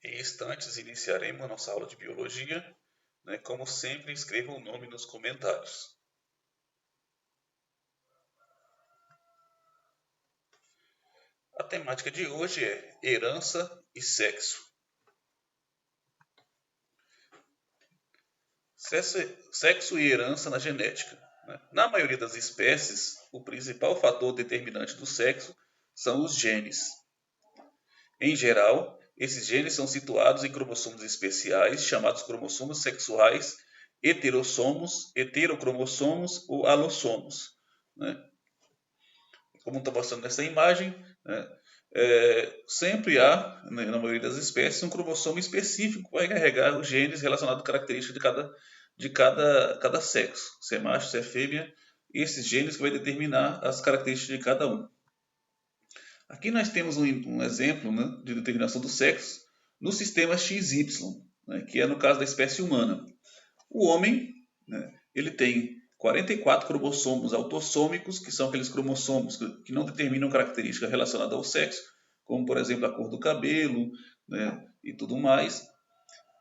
Em instantes iniciaremos nossa aula de biologia, Como sempre, escreva o nome nos comentários. A temática de hoje é herança e sexo. Sexo e herança na genética. Na maioria das espécies, o principal fator determinante do sexo são os genes. Em geral, esses genes são situados em cromossomos especiais, chamados cromossomos sexuais, heterocromossomos ou alossomos. Como está mostrando nessa imagem, sempre há, na maioria das espécies, um cromossomo específico que vai carregar os genes relacionados à característica de cada sexo. Se é macho, se é fêmea, esses genes que vai determinar as características de cada um. Aqui nós temos um exemplo de determinação do sexo no sistema XY, que é no caso da espécie humana. O homem, ele tem 44 cromossomos autossômicos, que são aqueles cromossomos que não determinam características relacionadas ao sexo, como, por exemplo, a cor do cabelo, e tudo mais,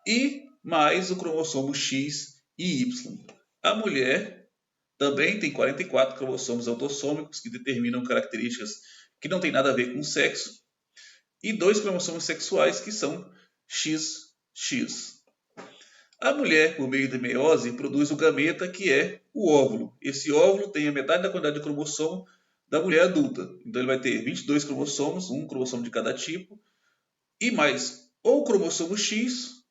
e mais o cromossomo X e Y. A mulher também tem 44 cromossomos autossômicos, que determinam características que não tem nada a ver com o sexo, e 2 cromossomos sexuais, que são XX. A mulher, por meio de meiose, produz o gameta, que é o óvulo. Esse óvulo tem a metade da quantidade de cromossomo da mulher adulta. Então ele vai ter 22 cromossomos, um cromossomo de cada tipo, e mais ou o cromossomo X,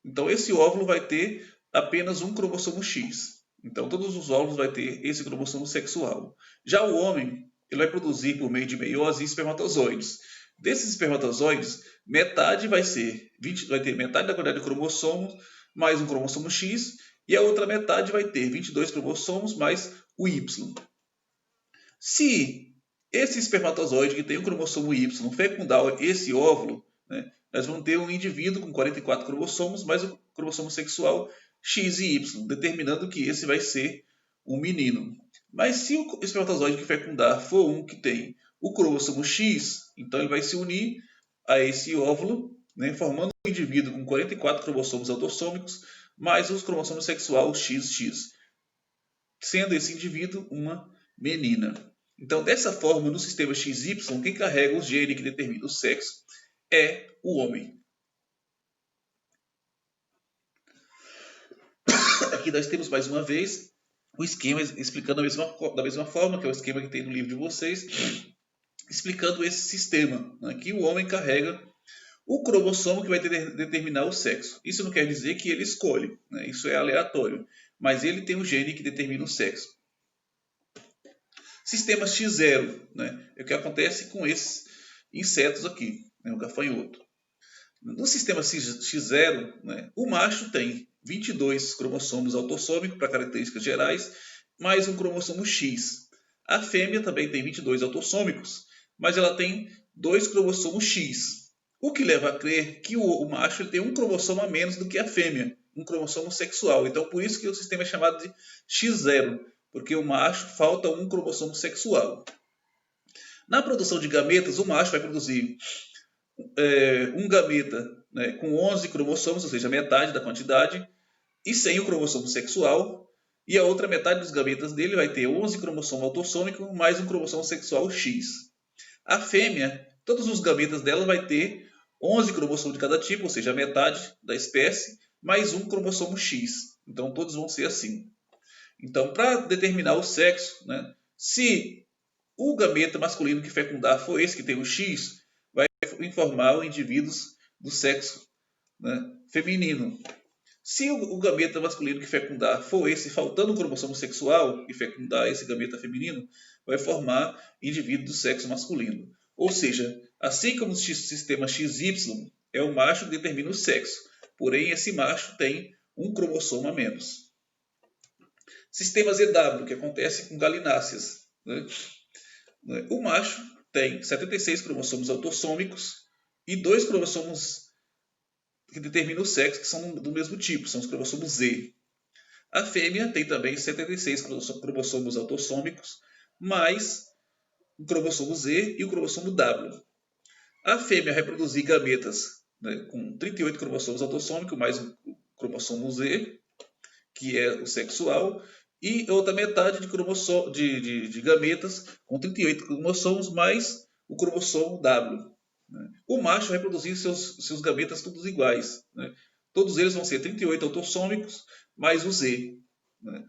Então esse óvulo vai ter apenas um cromossomo X. Então todos os óvulos vai ter esse cromossomo sexual. Já o homem, ele vai produzir por meio de meiose espermatozoides. Desses espermatozoides, metade vai ter metade da quantidade de cromossomos mais um cromossomo X, e a outra metade vai ter 22 cromossomos mais o Y. Se esse espermatozoide que tem o cromossomo Y fecundar esse óvulo, nós vamos ter um indivíduo com 44 cromossomos mais o cromossomo sexual X e Y, determinando que esse vai ser um menino. Mas se o espermatozoide que fecundar for um que tem o cromossomo X, então ele vai se unir a esse óvulo, formando um indivíduo com 44 cromossomos autossômicos mais o cromossomo sexual XX, sendo esse indivíduo uma menina. Então, dessa forma, no sistema XY, quem carrega o gene que determina o sexo é o homem. Aqui nós temos mais uma vez o esquema explicando da mesma forma, que é o esquema que tem no livro de vocês, explicando esse sistema. Aqui o homem carrega o cromossomo que vai determinar o sexo. Isso não quer dizer que ele escolhe, isso é aleatório, mas ele tem o gene que determina o sexo. Sistema X0, é o que acontece com esses insetos aqui, o gafanhoto. No sistema X0, o macho tem 22 cromossomos autossômicos para características gerais, mais um cromossomo X. A fêmea também tem 22 autossômicos, mas ela tem 2 cromossomos X. O que leva a crer que o macho ele tem um cromossomo a menos do que a fêmea, um cromossomo sexual. Então, por isso que o sistema é chamado de X0, porque o macho falta um cromossomo sexual. Na produção de gametas, o macho vai produzir um gameta com 11 cromossomos, ou seja, metade da quantidade, e sem o cromossomo sexual. E a outra metade dos gametas dele vai ter 11 cromossomos autossômicos mais um cromossomo sexual X. A fêmea, todos os gametas dela vai ter 11 cromossomos de cada tipo, ou seja, a metade da espécie, mais um cromossomo X. Então todos vão ser assim. Então, para determinar o sexo, se o gameta masculino que fecundar for esse que tem o X, vai informar os indivíduos do sexo feminino. Se o gameta masculino que fecundar for esse faltando um cromossomo sexual e fecundar esse gameta feminino, vai formar indivíduo do sexo masculino. Ou seja, assim como o sistema XY é o macho que determina o sexo, porém esse macho tem um cromossomo a menos. Sistema ZW, que acontece com galináceas. O macho tem 76 cromossomos autossômicos e 2 cromossomos que determinam o sexo, que são do mesmo tipo, são os cromossomos Z. A fêmea tem também 76 cromossomos autossômicos, mais o cromossomo Z e o cromossomo W. A fêmea vai produzir gametas né, com 38 cromossomos autossômicos, mais o cromossomo Z, que é o sexual, e outra metade de gametas com 38 cromossomos, mais o cromossomo W. Né? O macho vai produzir seus gametas todos iguais. Né? Todos eles vão ser 38 autossômicos, mais o Z. Né?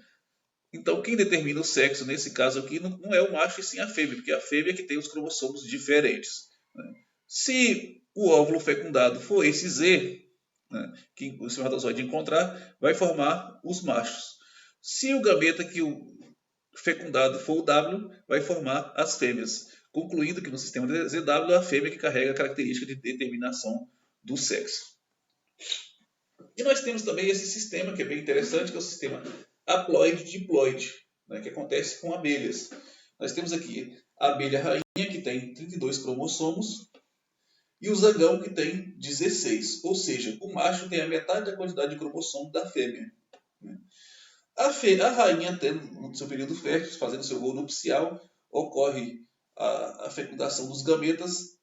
Então, quem determina o sexo nesse caso aqui não é o macho e sim a fêmea, porque a fêmea é que tem os cromossomos diferentes. Né? Se o óvulo fecundado for esse Z, né, que o espermatozoide encontrar, vai formar os machos. Se o gameta que o fecundado for o W, vai formar as fêmeas. Concluindo que no sistema ZW é a fêmea que carrega a característica de determinação do sexo. E nós temos também esse sistema que é bem interessante, que é o sistema haploide-diploide, né, que acontece com abelhas. Nós temos aqui a abelha rainha, que tem 32 cromossomos, e o zangão, que tem 16. Ou seja, o macho tem a metade da quantidade de cromossomo da fêmea. A rainha, no seu período fértil, fazendo seu voo nupcial, ocorre a fecundação dos gametas.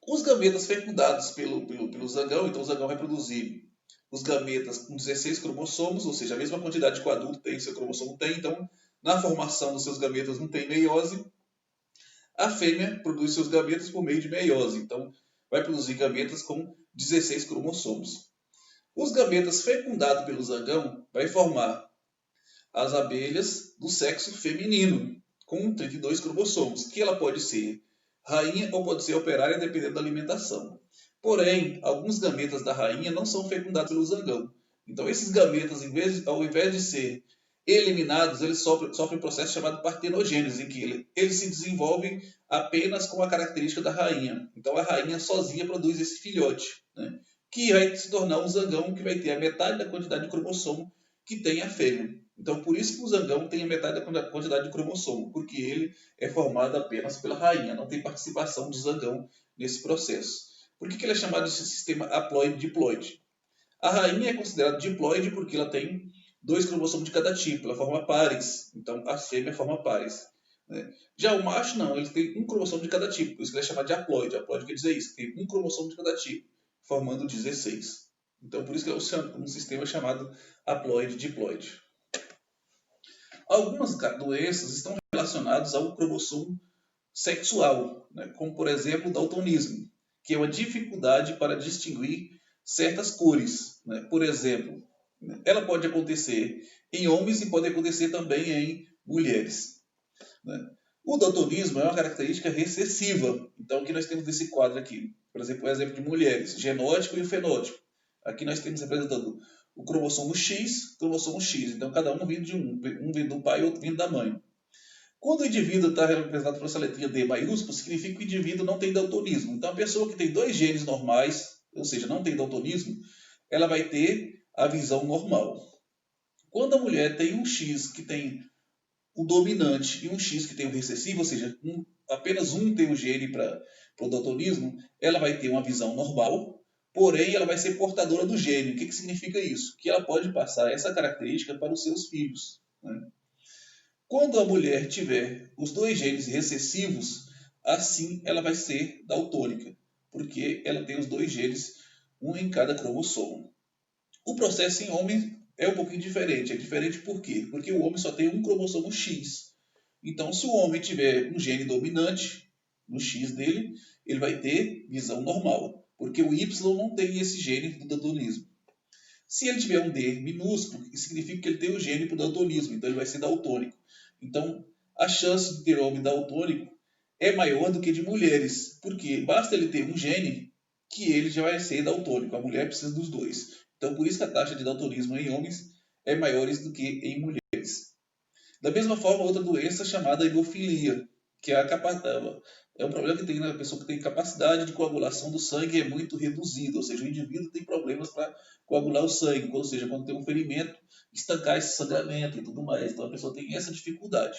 Os gametas fecundados pelo zangão, então o zangão vai produzir os gametas com 16 cromossomos, ou seja, a mesma quantidade que o adulto tem, seu cromossomo tem, então na formação dos seus gametas não tem meiose. A fêmea produz seus gametas por meio de meiose, então vai produzir gametas com 16 cromossomos. Os gametas fecundados pelo zangão vai formar as abelhas do sexo feminino, com 32 cromossomos, que ela pode ser rainha ou pode ser operária, dependendo da alimentação. Porém, alguns gametas da rainha não são fecundados pelo zangão. Então, esses gametas, ao invés de ser eliminados, eles sofrem um processo chamado partenogênese, em que eles se desenvolvem apenas com a característica da rainha. Então, a rainha sozinha produz esse filhote, né, que vai se tornar um zangão que vai ter a metade da quantidade de cromossomo que tem a fêmea. Então, por isso que o zangão tem a metade da quantidade de cromossomo, porque ele é formado apenas pela rainha, não tem participação do zangão nesse processo. Por que ele é chamado de sistema haploide-diploide? A rainha é considerada diploide porque ela tem 2 cromossomos de cada tipo, ela forma pares, então a fêmea forma pares. Né? Já o macho não, ele tem um cromossomo de cada tipo, por isso que ele é chamado de haploide. Haploide quer dizer isso, tem um cromossomo de cada tipo, formando 16. Então, por isso que é um sistema chamado haploide-diploide. Algumas doenças estão relacionadas ao cromossomo sexual, né? Como, por exemplo, o daltonismo, que é uma dificuldade para distinguir certas cores. Né? Por exemplo, ela pode acontecer em homens e pode acontecer também em mulheres. Né? O daltonismo é uma característica recessiva. Então, aqui nós temos nesse quadro aqui, por exemplo, o exemplo de mulheres, genótipo e o fenótipo. Aqui nós temos representando o cromossomo X, cromossomo X. Então, cada um vindo de um vindo do pai e outro vindo da mãe. Quando o indivíduo está representado por essa letrinha D maiúscula, significa que o indivíduo não tem daltonismo. Então, a pessoa que tem 2 genes normais, ou seja, não tem daltonismo, ela vai ter a visão normal. Quando a mulher tem um X que tem o dominante e um X que tem o recessivo, ou seja, apenas um tem o gene para o daltonismo, ela vai ter uma visão normal, porém ela vai ser portadora do gene. O que significa isso? Que ela pode passar essa característica para os seus filhos. Né? Quando a mulher tiver os 2 genes recessivos, assim ela vai ser daltônica, porque ela tem os 2 genes, um em cada cromossomo. O processo em homem é um pouquinho diferente. É diferente por quê? Porque o homem só tem um cromossomo X. Então, se o homem tiver um gene dominante no X dele, ele vai ter visão normal, porque o Y não tem esse gene do daltonismo. Se ele tiver um D minúsculo, significa que ele tem o gene para o daltonismo, então ele vai ser daltônico. Então, a chance de ter homem daltônico é maior do que de mulheres, porque basta ele ter um gene que ele já vai ser daltônico. A mulher precisa dos 2. Então, por isso que a taxa de daltonismo em homens é maior do que em mulheres. Da mesma forma, outra doença chamada hemofilia, que é um problema que tem na pessoa que tem capacidade de coagulação do sangue é muito reduzida, ou seja, o indivíduo tem problemas para coagular o sangue, ou seja, quando tem um ferimento, estancar esse sangramento e tudo mais. Então a pessoa tem essa dificuldade.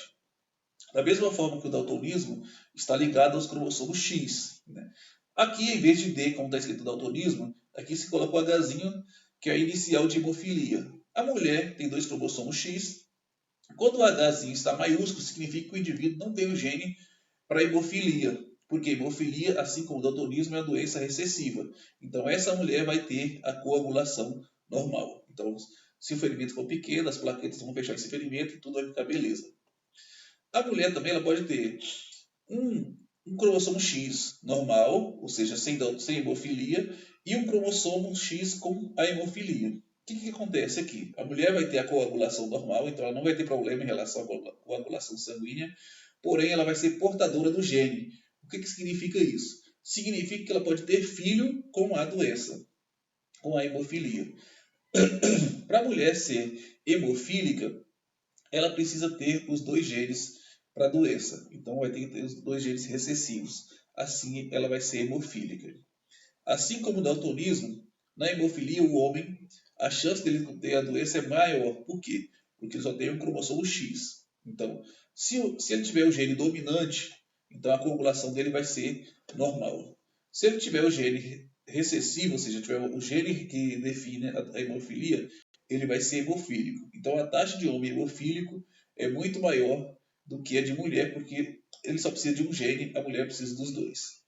Da mesma forma que o daltonismo está ligado aos cromossomos X. Né? Aqui, em vez de D, como está escrito daltonismo, aqui se coloca o Hzinho, que é a inicial de hemofilia. A mulher tem 2 cromossomos X. Quando o Hzinho está maiúsculo, significa que o indivíduo não tem o gene para hemofilia. Porque hemofilia, assim como o daltonismo, é uma doença recessiva. Então, essa mulher vai ter a coagulação normal. Então, se o ferimento for pequeno, as plaquetas vão fechar esse ferimento e tudo vai ficar beleza. A mulher também ela pode ter um cromossomo X normal, ou seja, sem hemofilia, e um cromossomo X com a hemofilia. O que acontece aqui? A mulher vai ter a coagulação normal, então ela não vai ter problema em relação à coagulação sanguínea, porém ela vai ser portadora do gene. O que significa isso? Significa que ela pode ter filho com a doença, com a hemofilia. Para a mulher ser hemofílica, ela precisa ter os dois genes para a doença. Então, vai ter que ter os dois genes recessivos. Assim, ela vai ser hemofílica. Assim como o daltonismo, na hemofilia, o homem, a chance dele ter a doença é maior. Por quê? Porque ele só tem um cromossomo X. Então, se ele tiver o gene dominante, então a coagulação dele vai ser normal. Se ele tiver o gene recessivo, ou seja, tiver o gene que define a hemofilia, ele vai ser hemofílico. Então, a taxa de homem hemofílico é muito maior do que a de mulher, porque ele só precisa de um gene, a mulher precisa dos dois.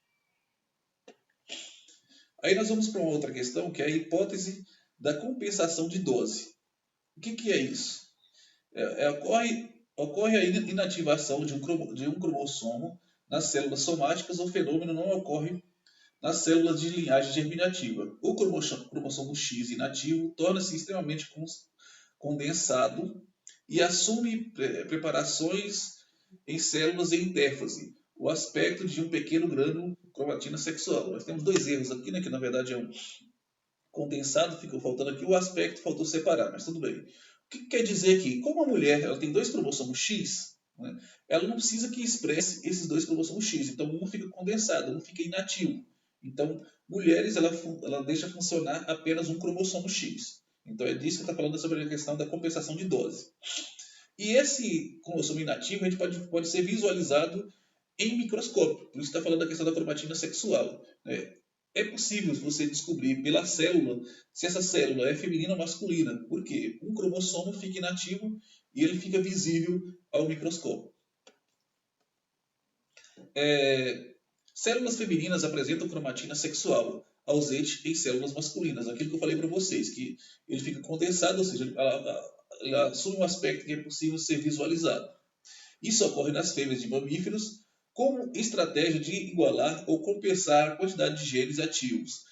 Aí nós vamos para uma outra questão, que é a hipótese da compensação de dose. O que é isso? Ocorre a inativação de um cromossomo nas células somáticas, o fenômeno não ocorre nas células de linhagem germinativa. O cromossomo X inativo torna-se extremamente condensado e assume preparações em células em interfase, o aspecto de um pequeno grânulo de cromatina sexual. Nós temos dois erros aqui, né, que na verdade é um condensado, ficou faltando aqui o aspecto, faltou separar, mas tudo bem. O que quer dizer aqui? Como a mulher ela tem dois cromossomos X, né, ela não precisa que expresse esses dois cromossomos X, então um fica condensado, um fica inativo. Então, mulheres, ela deixa funcionar apenas um cromossomo X. Então, é disso que está falando sobre a questão da compensação de dose. E esse cromossomo inativo a gente pode ser visualizado em microscópio. Por isso está falando da questão da cromatina sexual. Né? É possível você descobrir pela célula se essa célula é feminina ou masculina. Por quê? Um cromossomo fica inativo e ele fica visível ao microscópio. Células femininas apresentam cromatina sexual, ausente em células masculinas. Aquilo que eu falei para vocês, que ele fica condensado, ou seja, ela assume um aspecto que é possível ser visualizado. Isso ocorre nas fêmeas de mamíferos como estratégia de igualar ou compensar a quantidade de genes ativos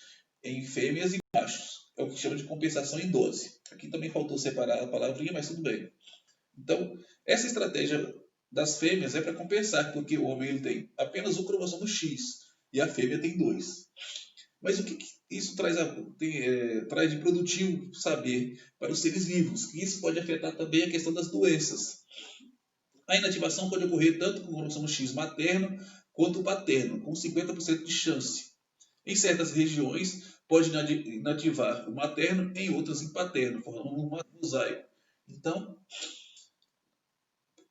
em fêmeas e machos. É o que chama de compensação em dose. Aqui também faltou separar a palavrinha, mas tudo bem. Então, essa estratégia das fêmeas é para compensar, porque o homem ele tem apenas um cromossomo X e a fêmea tem dois. Mas o que isso traz de produtivo saber para os seres vivos? Que isso pode afetar também a questão das doenças. A inativação pode ocorrer tanto com o cromossomo X materno quanto paterno, com 50% de chance. Em certas regiões, pode inativar o materno, em outras em paterno, formando um mosaico. Então,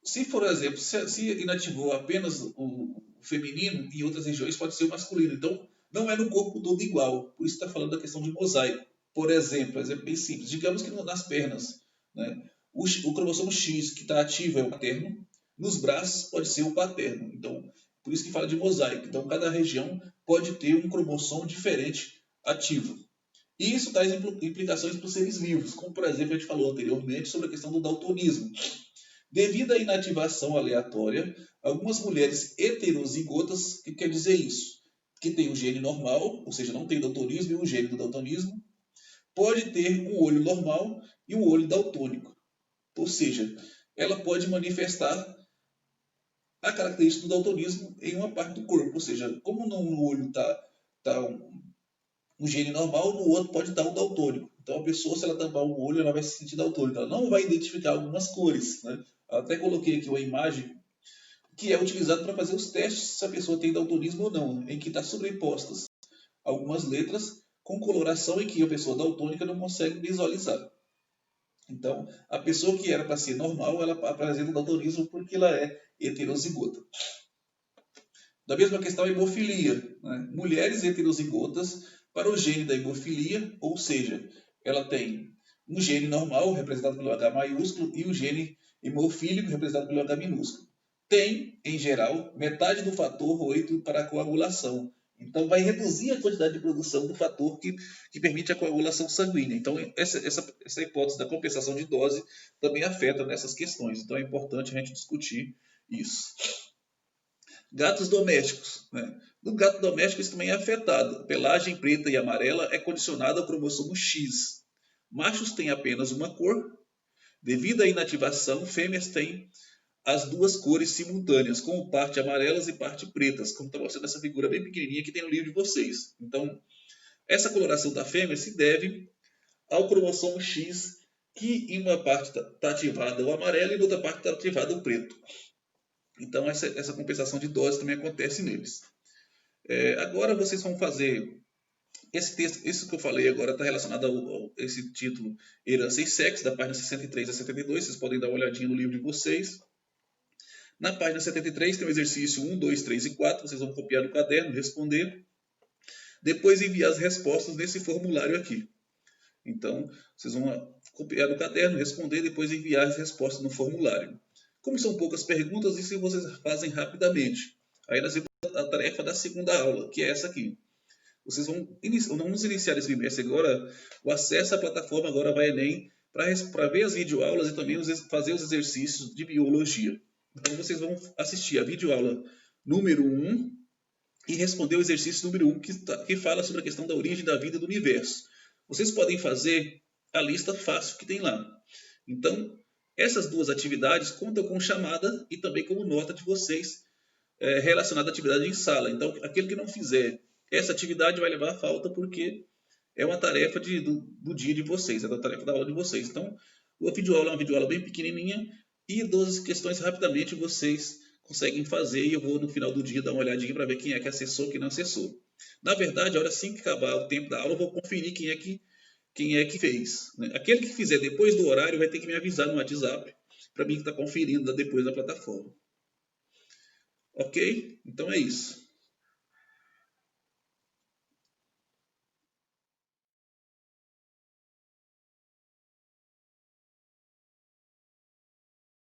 se, por exemplo, se inativou apenas o feminino, em outras regiões pode ser o masculino. Então, não é no corpo todo igual. Por isso está falando da questão de mosaico. Por exemplo bem simples. Digamos que nas pernas, né, o cromossomo X que está ativo é o materno, nos braços pode ser o paterno. Então, por isso que fala de mosaico. Então, cada região pode ter um cromossomo diferente ativo. E isso traz implicações para os seres vivos, como, por exemplo, a gente falou anteriormente sobre a questão do daltonismo. Devido à inativação aleatória, algumas mulheres heterozigotas, o que quer dizer isso? Que tem o gene normal, ou seja, não tem daltonismo e o gene do daltonismo, pode ter um olho normal e um olho daltônico. Ou seja, ela pode manifestar a característica do daltonismo em uma parte do corpo. Ou seja, como no olho está um gene normal, no outro pode estar um daltônico. Então, a pessoa, se ela tampar um olho, ela vai se sentir daltônica. Ela não vai identificar algumas cores. Né? Eu até coloquei aqui uma imagem que é utilizada para fazer os testes se a pessoa tem daltonismo ou não, em que está sobrepostas algumas letras com coloração em que a pessoa daltônica não consegue visualizar. Então, a pessoa que era para ser normal, ela apresenta daltonismo porque ela é heterozigota. Da mesma questão a hemofilia. Né? Mulheres heterozigotas para o gene da hemofilia, ou seja, ela tem um gene normal, representado pelo H maiúsculo, e o gene hemofílico, representado pelo H minúsculo. tem, em geral, metade do fator 8 para a coagulação. Então, vai reduzir a quantidade de produção do fator que permite a coagulação sanguínea. Então, essa hipótese da compensação de dose também afeta nessas questões. Então, é importante a gente discutir isso. Gatos domésticos. Né? No gato doméstico, isso também é afetado. A pelagem preta e amarela é condicionada ao cromossomo X. Machos têm apenas uma cor. Devido à inativação, fêmeas têm as duas cores simultâneas, com parte amarelas e parte pretas, como está mostrando essa figura bem pequenininha que tem no livro de vocês. Então, essa coloração da fêmea se deve ao cromossomo X, que em uma parte está ativado o amarelo e em outra parte está ativado o preto. Então, essa compensação de dose também acontece neles. Agora vocês vão fazer esse texto, isso que eu falei agora está relacionado a esse título Herança e Sexo, da página 63 a 72. Vocês podem dar uma olhadinha no livro de vocês. Na página 73 tem o exercício 1, 2, 3 e 4. Vocês vão copiar no caderno, responder. Depois enviar as respostas nesse formulário aqui. Então, vocês vão copiar no caderno, responder, depois enviar as respostas no formulário. Como são poucas perguntas, isso vocês fazem rapidamente. Aí nós vamos a tarefa da segunda aula, que é essa aqui. Vocês vamos iniciar esse bimestre agora, o acesso à plataforma Agora Vai Enem, para ver as videoaulas e também fazer os exercícios de biologia. Então vocês vão assistir a videoaula número 1 e responder o exercício número 1, que fala sobre a questão da origem da vida e do universo. Vocês podem fazer a lista fácil que tem lá. Então, essas duas atividades contam com chamada e também como nota de vocês relacionada à atividade em sala. Então, aquele que não fizer essa atividade vai levar a falta porque é uma tarefa do dia de vocês, é da tarefa da aula de vocês. Então, a videoaula é uma videoaula bem pequenininha e 12 questões rapidamente vocês conseguem fazer e eu vou no final do dia dar uma olhadinha para ver quem é que acessou e quem não acessou. Na verdade, a hora assim que acabar o tempo da aula, eu vou conferir quem é que fez. Né? Aquele que fizer depois do horário vai ter que me avisar no WhatsApp para mim que está conferindo depois da plataforma. Ok? Então é isso.